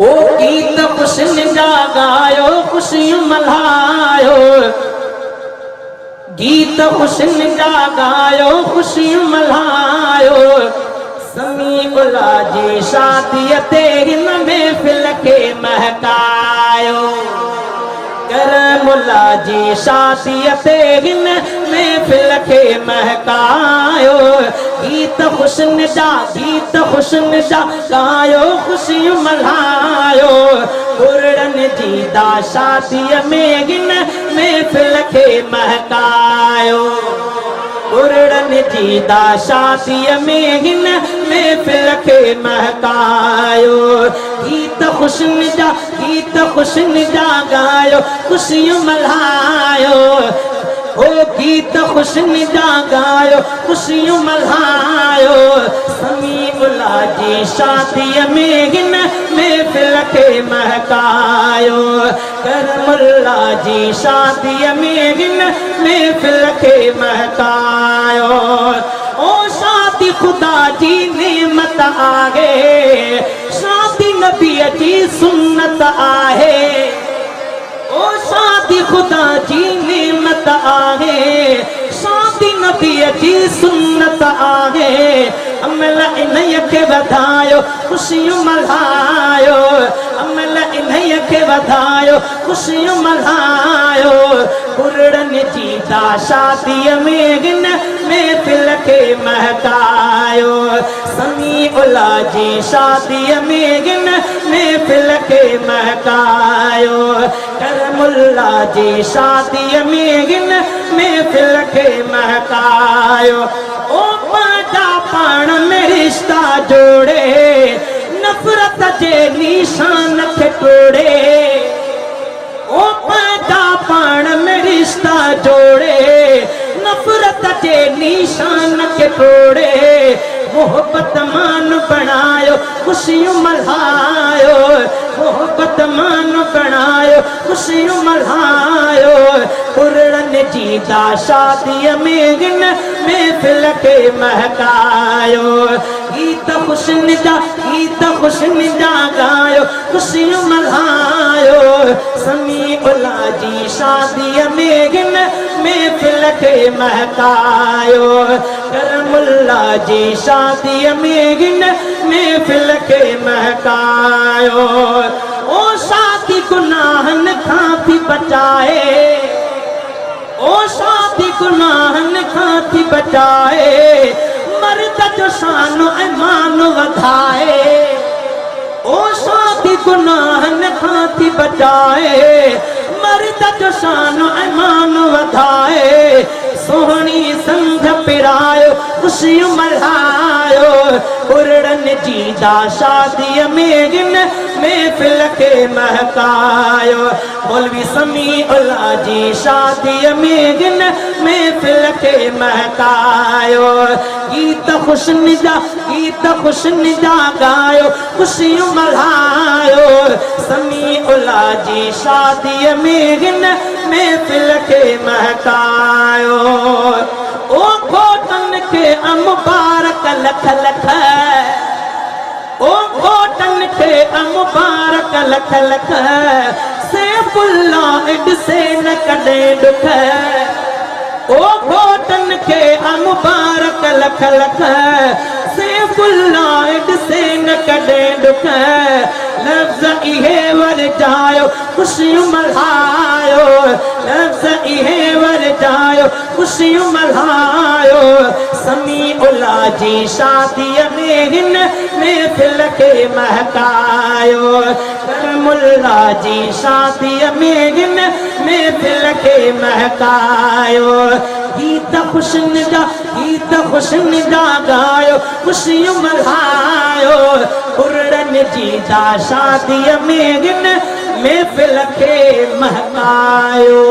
ओ गीत खुशन जा गायो खुशियूं मल्हायो, गीत खुशन जा गायो खुशियूं मल्हायो। समीउल्ला जी शादीअ ते हिन महफ़िल खे महकायो, करमुल्ला जी शादीअ ते हिन महफ़िल खे महकायो। गीत खुशन जा गायो खुशियूं मल्हायो, कुरड़नि जी दा शादीअ में हिन महफ़िल खे महकायो, कुरड़नि जी दा शादीअ में हिन महफ़िल खे महकायो। गीत खुशन जा गायो खुशियूं मल्हायो, ओ गीत खुशन जा गायो खुशियूं मल्हायो। समीउल्ला जी शादीअ में हिन महफ़िल खे महकायो, करमुल्ला जी शादीअ में हिन महफ़िल खे महकायो। ओ शादी खुदा जी नेमत आहे, शादी नबीअ जी सुन्नत आहे। ओ शादी खुदा जी नेमत आहे, शादी नबीअ जी सुन्नत आहे। अमल इन्हीअ खे वधायो खुशियूं मल्हायो, अमल इन्हीअ खे वधायो खुशियूं मल्हायो। कुरड़नि जी दा शादीअ में हिन महफ़िल खे महकायो, समीउल्ला जी शादीअ में हिन महफ़िल खे महकायो, करमुल्ला जी शादीअ में हिन महफ़िल खे महकायो। ओ पंहिंजा पाण में रिश्ता जोड़े, नफ़रत जे निशान खे तोड़े। ओ पंहिंजा पाण में रिश्ता जोड़े, नफ़रत जे निशान खे तोड़े। मोहब्बत मान बणायो खुशियूं मल्हायो, मोहब्बत मान बणायो खुशियूं मल्हायो। कुरड़नि जी दा शादीअ में हिन महफ़िल खे महकायो, गीत खुशन जा गायो खुशियूं मल्हायो। समीउल्ला जी शादीअ में हिन महफ़िल खे महकायो, करमुल्ला जी शादीअ में हिन महफ़िल खे महकायो। ओ शादी गुनाहनि खां थी बचाए, ओ शादी गुनाहनि खां थी बचाए। मर्द जो शान ऐं मान वधाए, ओ शादी गुनाहनि खां थी बचाए। मर्द जो शान ऐं मान वधाए। सोहणी संझ पिरायो खुशियूं मल्हायो, कुरड़नि जी दा शादीअ में हिन महफ़िल खे महकायो। मौलवी समीउल्ला जी शादीअ में हिन महफ़िल खे महकायो। गीत खुशन जा गायो खुशियूं मल्हायो, समीउल्ला जी शादीअ में हिन महफ़िल खे महकायो। ओ घोटनि खे मुबारक लख लख, ओ घोटनि खे मुबारक लख लख। सैफुल्ला से न कॾहिं ॾुख, ओ घोटनि खे मुबारक लख लख। सैफुल्ला से न कॾहिं ॾुख, लफ़्ज़ इहे वरजायो खुशियूं मल्हायो, लफ़्ज़ इहे वरजायो खुशियूं मल्हायो। समीउल्ला जी शादीअ में हिन महफ़िल खे महकायो, करमुल्ला जी शादीअ में हिन महफ़िल खे महकायो। गीत खुशन जा गायो खुशियूं मल्हायो, कुरड़नि जी दा शादीअ में हिन महफ़िल खे महकायो।